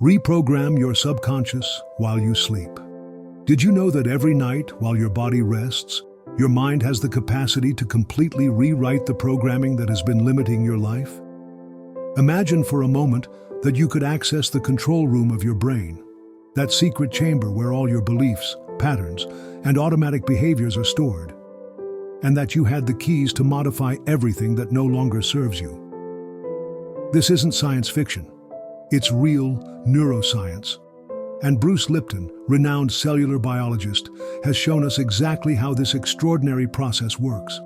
Reprogram your subconscious while you sleep. Did you know that every night while your body rests, your mind has the capacity to completely rewrite the programming that has been limiting your life? Imagine for a moment that you could access the control room of your brain, that secret chamber where all your beliefs, patterns, and automatic behaviors are stored, and that you had the keys to modify everything that no longer serves you. This isn't science fiction. It's real neuroscience. And Bruce Lipton, renowned cellular biologist, has shown us exactly how this extraordinary process works.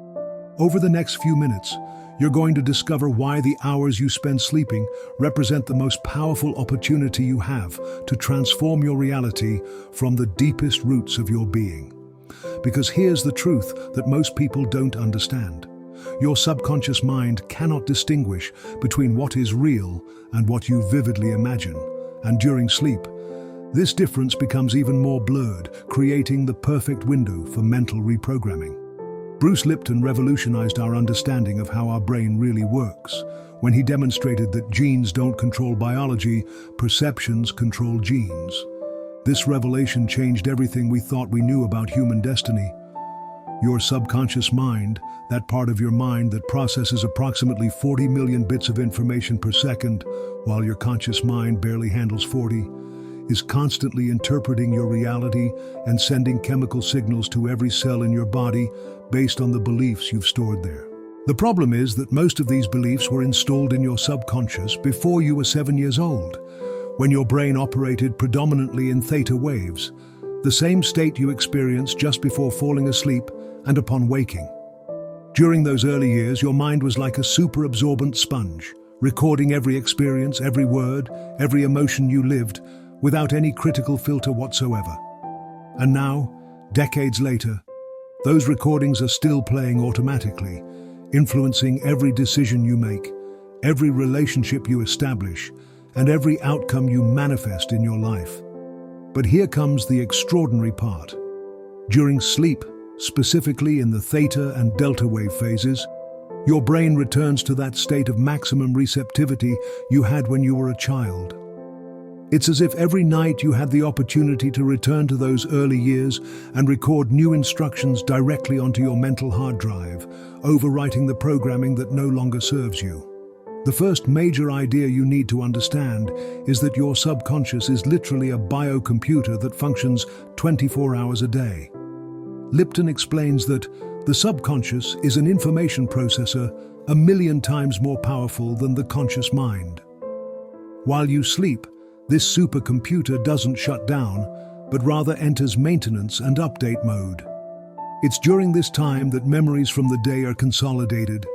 Over the next few minutes, you're going to discover why the hours you spend sleeping represent the most powerful opportunity you have to transform your reality from the deepest roots of your being. Because here's the truth that most people don't understand. Your subconscious mind cannot distinguish between what is real and what you vividly imagine. And during sleep, this difference becomes even more blurred, creating the perfect window for mental reprogramming. Bruce Lipton revolutionized our understanding of how our brain really works when he demonstrated that genes don't control biology, perceptions control genes. This revelation changed everything we thought we knew about human destiny. Your subconscious mind, that part of your mind that processes approximately 40 million bits of information per second, while your conscious mind barely handles 40, is constantly interpreting your reality and sending chemical signals to every cell in your body based on the beliefs you've stored there. The problem is that most of these beliefs were installed in your subconscious before you were 7 years old, when your brain operated predominantly in theta waves, the same state you experience just before falling asleep and upon waking. During those early years, your mind was like a super-absorbent sponge, recording every experience, every word, every emotion you lived, without any critical filter whatsoever. And now, decades later, those recordings are still playing automatically, influencing every decision you make, every relationship you establish, and every outcome you manifest in your life. But here comes the extraordinary part. During sleep, specifically in the theta and delta wave phases, your brain returns to that state of maximum receptivity you had when you were a child. It's as if every night you had the opportunity to return to those early years and record new instructions directly onto your mental hard drive, overwriting the programming that no longer serves you. The first major idea you need to understand is that your subconscious is literally a biocomputer that functions 24 hours a day. Lipton explains that the subconscious is an information processor 1,000,000 times more powerful than the conscious mind. While you sleep, this supercomputer doesn't shut down, but rather enters maintenance and update mode. It's during this time that memories from the day are consolidated,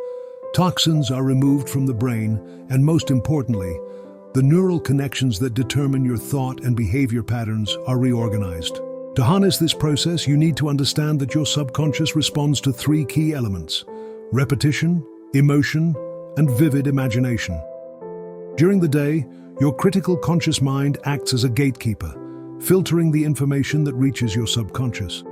toxins are removed from the brain, and most importantly, the neural connections that determine your thought and behavior patterns are reorganized. To harness this process, you need to understand that your subconscious responds to 3 key elements: repetition, emotion, and vivid imagination. During the day, your critical conscious mind acts as a gatekeeper, filtering the information that reaches your subconscious.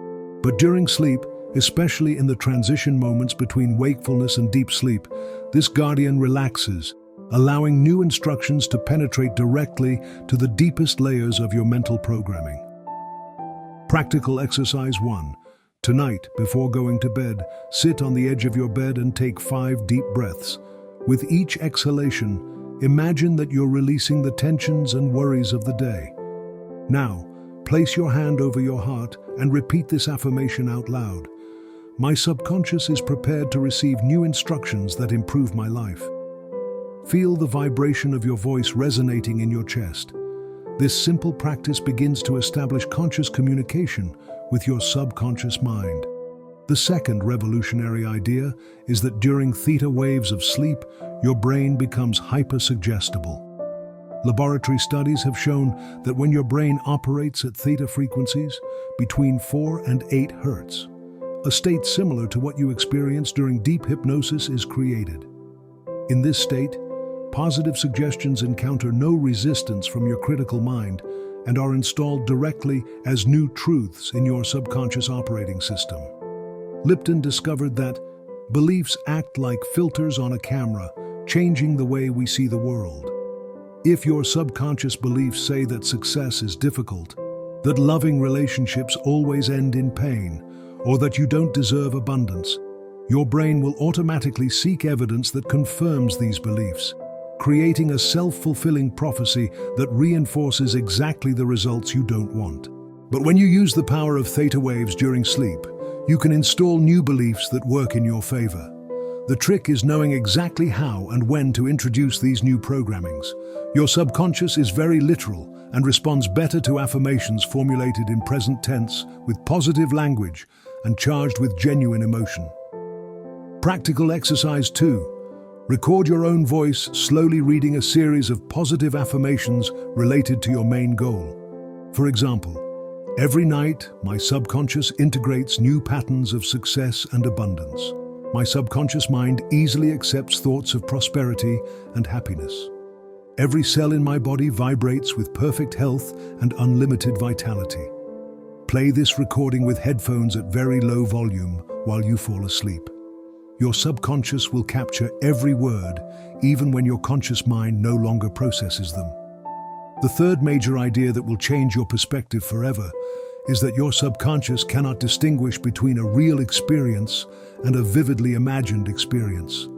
But during sleep, especially in the transition moments between wakefulness and deep sleep, this guardian relaxes, allowing new instructions to penetrate directly to the deepest layers of your mental programming. Practical exercise 1. Tonight, before going to bed, sit on the edge of your bed and take 5 deep breaths. With each exhalation, imagine that you're releasing the tensions and worries of the day. Now, place your hand over your heart and repeat this affirmation out loud. My subconscious is prepared to receive new instructions that improve my life. Feel the vibration of your voice resonating in your chest. This simple practice begins to establish conscious communication with your subconscious mind. The second revolutionary idea is that during theta waves of sleep, your brain becomes hypersuggestible. Laboratory studies have shown that when your brain operates at theta frequencies between 4 and 8 Hz, a state similar to what you experience during deep hypnosis is created. In this state, positive suggestions encounter no resistance from your critical mind and are installed directly as new truths in your subconscious operating system. Lipton discovered that beliefs act like filters on a camera, changing the way we see the world. If your subconscious beliefs say that success is difficult, that loving relationships always end in pain, or that you don't deserve abundance, your brain will automatically seek evidence that confirms these beliefs, creating a self-fulfilling prophecy that reinforces exactly the results you don't want. But when you use the power of theta waves during sleep, you can install new beliefs that work in your favor. The trick is knowing exactly how and when to introduce these new programmings. Your subconscious is very literal and responds better to affirmations formulated in present tense with positive language and charged with genuine emotion. Practical exercise 2. Record your own voice slowly reading a series of positive affirmations related to your main goal. For example, every night, my subconscious integrates new patterns of success and abundance. My subconscious mind easily accepts thoughts of prosperity and happiness. Every cell in my body vibrates with perfect health and unlimited vitality. Play this recording with headphones at very low volume while you fall asleep. Your subconscious will capture every word, even when your conscious mind no longer processes them. The third major idea that will change your perspective forever is that your subconscious cannot distinguish between a real experience and a vividly imagined experience.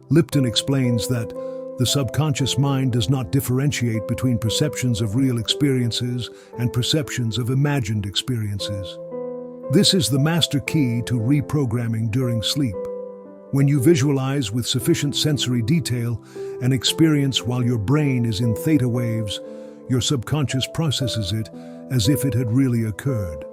Lipton explains that the subconscious mind does not differentiate between perceptions of real experiences and perceptions of imagined experiences. This is the master key to reprogramming during sleep. When you visualize with sufficient sensory detail an experience while your brain is in theta waves, your subconscious processes it as if it had really occurred.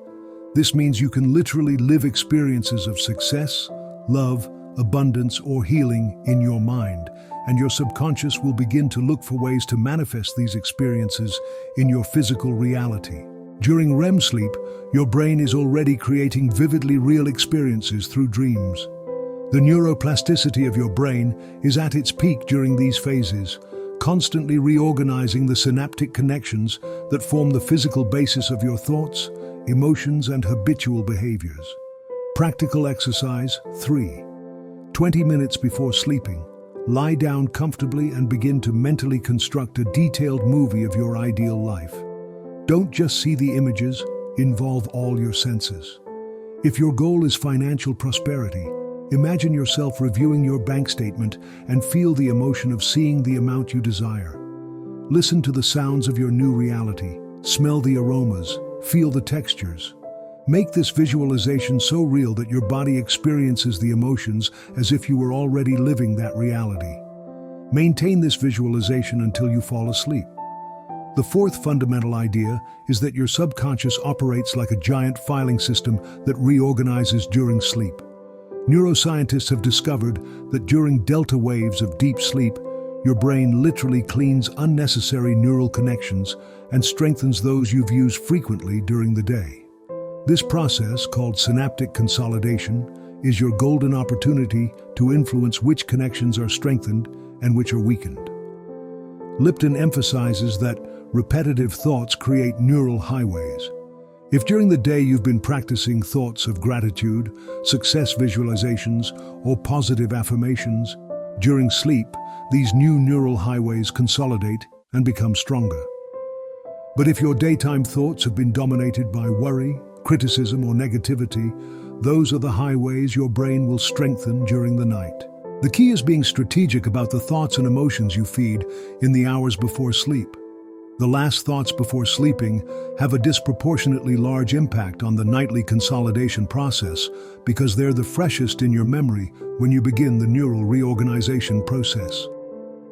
This means you can literally live experiences of success, love, abundance, or healing in your mind, and your subconscious will begin to look for ways to manifest these experiences in your physical reality. During REM sleep, your brain is already creating vividly real experiences through dreams. The neuroplasticity of your brain is at its peak during these phases, constantly reorganizing the synaptic connections that form the physical basis of your thoughts, emotions, and habitual behaviors. Practical exercise 3. 20 minutes before sleeping, lie down comfortably and begin to mentally construct a detailed movie of your ideal life. Don't just see the images, involve all your senses. If your goal is financial prosperity, imagine yourself reviewing your bank statement and feel the emotion of seeing the amount you desire. Listen to the sounds of your new reality, smell the aromas, feel the textures. Make this visualization so real that your body experiences the emotions as if you were already living that reality. Maintain this visualization until you fall asleep. The fourth fundamental idea is that your subconscious operates like a giant filing system that reorganizes during sleep. Neuroscientists have discovered that during delta waves of deep sleep, your brain literally cleans unnecessary neural connections and strengthens those you've used frequently during the day. This process, called synaptic consolidation, is your golden opportunity to influence which connections are strengthened and which are weakened. Lipton emphasizes that repetitive thoughts create neural highways. If during the day you've been practicing thoughts of gratitude, success visualizations, or positive affirmations, during sleep, these new neural highways consolidate and become stronger. But if your daytime thoughts have been dominated by worry, criticism, or negativity, those are the highways your brain will strengthen during the night. The key is being strategic about the thoughts and emotions you feed in the hours before sleep. The last thoughts before sleeping have a disproportionately large impact on the nightly consolidation process because they're the freshest in your memory when you begin the neural reorganization process.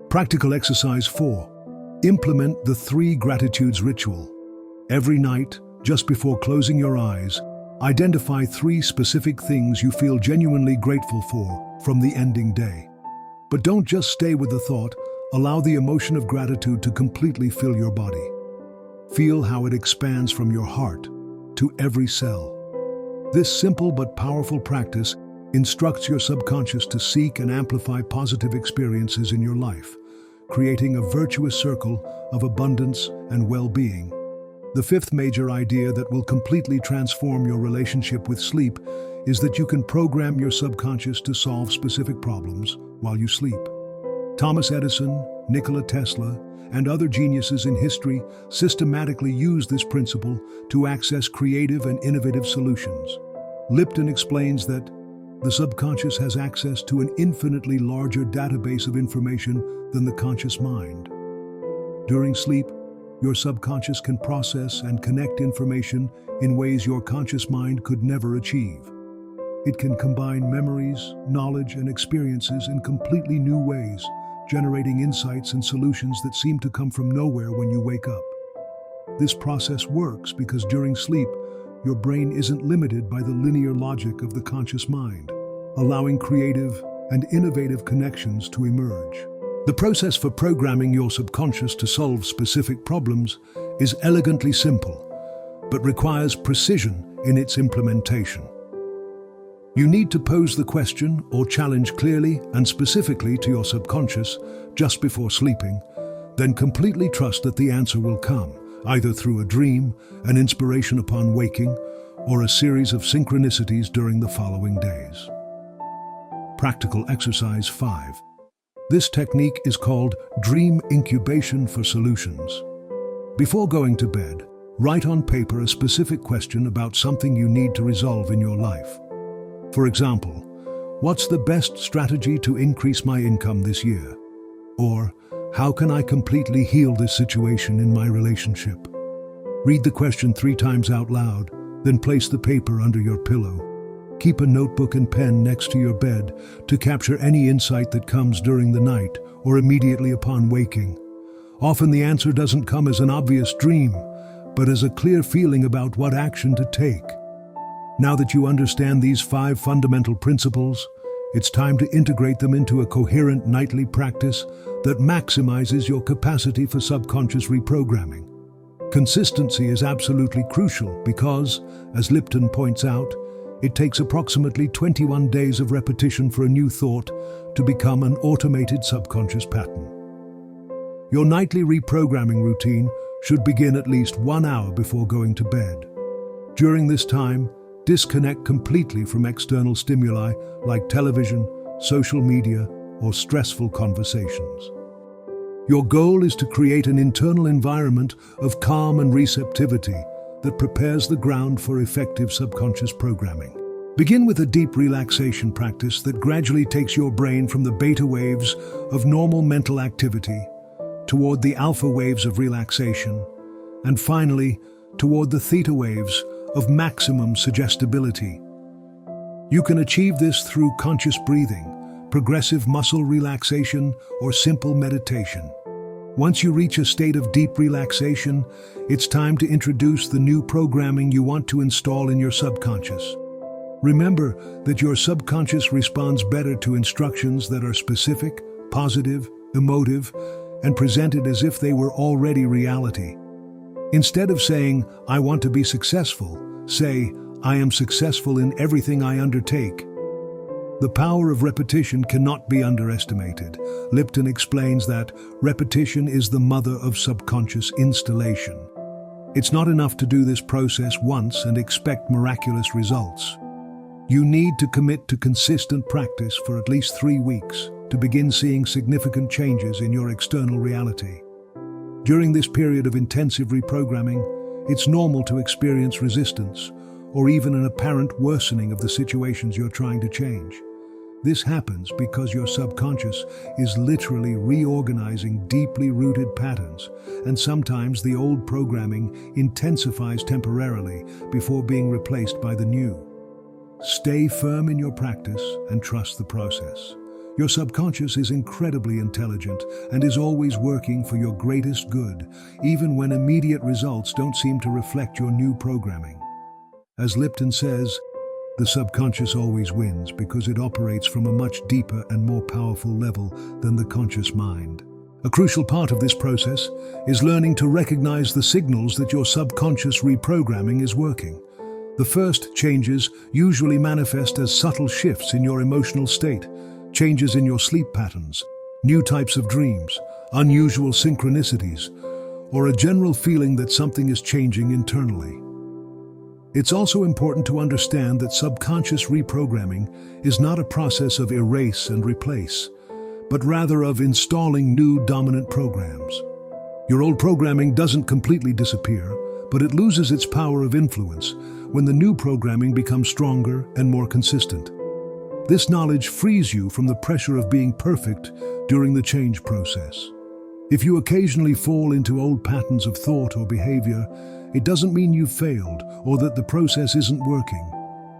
Practical exercise 4. Implement the 3 gratitudes ritual. Every night, just before closing your eyes, identify 3 specific things you feel genuinely grateful for from the ending day. But don't just stay with the thought. Allow the emotion of gratitude to completely fill your body. Feel how it expands from your heart to every cell. This simple but powerful practice instructs your subconscious to seek and amplify positive experiences in your life, creating a virtuous circle of abundance and well-being. The fifth major idea that will completely transform your relationship with sleep is that you can program your subconscious to solve specific problems while you sleep. Thomas Edison, Nikola Tesla, and other geniuses in history systematically used this principle to access creative and innovative solutions. Lipton explains that the subconscious has access to an infinitely larger database of information than the conscious mind. During sleep, your subconscious can process and connect information in ways your conscious mind could never achieve. It can combine memories, knowledge, and experiences in completely new ways, generating insights and solutions that seem to come from nowhere when you wake up. This process works because during sleep, your brain isn't limited by the linear logic of the conscious mind, allowing creative and innovative connections to emerge. The process for programming your subconscious to solve specific problems is elegantly simple, but requires precision in its implementation. You need to pose the question or challenge clearly and specifically to your subconscious just before sleeping, then completely trust that the answer will come, either through a dream, an inspiration upon waking, or a series of synchronicities during the following days. Practical exercise 5. This technique is called dream incubation for solutions. Before going to bed, write on paper a specific question about something you need to resolve in your life. For example, what's the best strategy to increase my income this year? Or, how can I completely heal this situation in my relationship? Read the question 3 times out loud, then place the paper under your pillow. Keep a notebook and pen next to your bed to capture any insight that comes during the night or immediately upon waking. Often the answer doesn't come as an obvious dream, but as a clear feeling about what action to take. Now that you understand these 5 fundamental principles, it's time to integrate them into a coherent nightly practice that maximizes your capacity for subconscious reprogramming. Consistency is absolutely crucial because, as Lipton points out, it takes approximately 21 days of repetition for a new thought to become an automated subconscious pattern. Your nightly reprogramming routine should begin at least 1 hour before going to bed. During this time, disconnect completely from external stimuli like television, social media, or stressful conversations. Your goal is to create an internal environment of calm and receptivity that prepares the ground for effective subconscious programming. Begin with a deep relaxation practice that gradually takes your brain from the beta waves of normal mental activity toward the alpha waves of relaxation, and finally, toward the theta waves of maximum suggestibility. You can achieve this through conscious breathing, progressive muscle relaxation, or simple meditation. Once you reach a state of deep relaxation, it's time to introduce the new programming you want to install in your subconscious. Remember that your subconscious responds better to instructions that are specific, positive, emotive, and presented as if they were already reality. Instead of saying, "I want to be successful," say, "I am successful in everything I undertake." The power of repetition cannot be underestimated. Lipton explains that repetition is the mother of subconscious installation. It's not enough to do this process once and expect miraculous results. You need to commit to consistent practice for at least 3 weeks to begin seeing significant changes in your external reality. During this period of intensive reprogramming, it's normal to experience resistance or even an apparent worsening of the situations you're trying to change. This happens because your subconscious is literally reorganizing deeply rooted patterns, and sometimes the old programming intensifies temporarily before being replaced by the new. Stay firm in your practice and trust the process. Your subconscious is incredibly intelligent and is always working for your greatest good, even when immediate results don't seem to reflect your new programming. As Lipton says, the subconscious always wins because it operates from a much deeper and more powerful level than the conscious mind. A crucial part of this process is learning to recognize the signals that your subconscious reprogramming is working. The first changes usually manifest as subtle shifts in your emotional state, changes in your sleep patterns, new types of dreams, unusual synchronicities, or a general feeling that something is changing internally. It's also important to understand that subconscious reprogramming is not a process of erase and replace, but rather of installing new dominant programs. Your old programming doesn't completely disappear, but it loses its power of influence when the new programming becomes stronger and more consistent. This knowledge frees you from the pressure of being perfect during the change process. If you occasionally fall into old patterns of thought or behavior, it doesn't mean you've failed or that the process isn't working.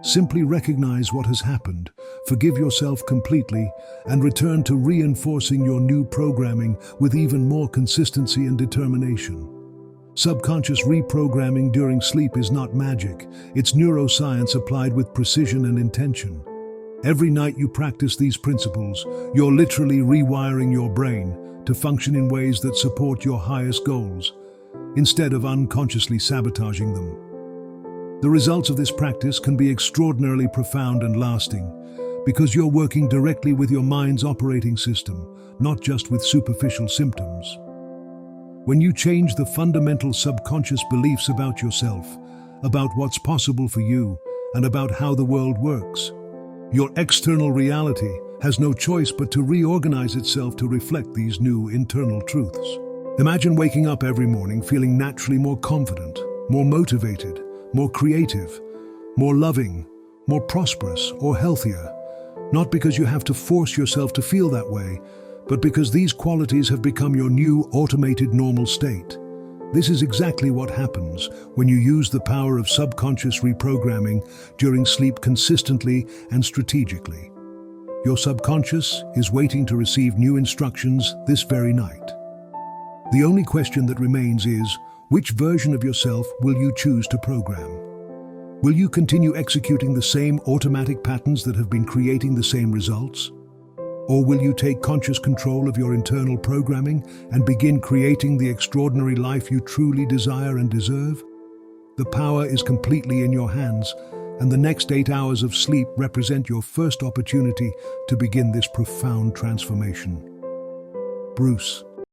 Simply recognize what has happened, forgive yourself completely, and return to reinforcing your new programming with even more consistency and determination. Subconscious reprogramming during sleep is not magic, it's neuroscience applied with precision and intention. Every night you practice these principles, you're literally rewiring your brain to function in ways that support your highest goals, instead of unconsciously sabotaging them. The results of this practice can be extraordinarily profound and lasting, because you're working directly with your mind's operating system, not just with superficial symptoms. When you change the fundamental subconscious beliefs about yourself, about what's possible for you, and about how the world works, your external reality has no choice but to reorganize itself to reflect these new internal truths. Imagine waking up every morning feeling naturally more confident, more motivated, more creative, more loving, more prosperous or healthier, not because you have to force yourself to feel that way, but because these qualities have become your new automated normal state. This is exactly what happens when you use the power of subconscious reprogramming during sleep consistently and strategically. Your subconscious is waiting to receive new instructions this very night. The only question that remains is, which version of yourself will you choose to program? Will you continue executing the same automatic patterns that have been creating the same results? Or will you take conscious control of your internal programming and begin creating the extraordinary life you truly desire and deserve? The power is completely in your hands, and the next 8 hours of sleep represent your first opportunity to begin this profound transformation. Bruce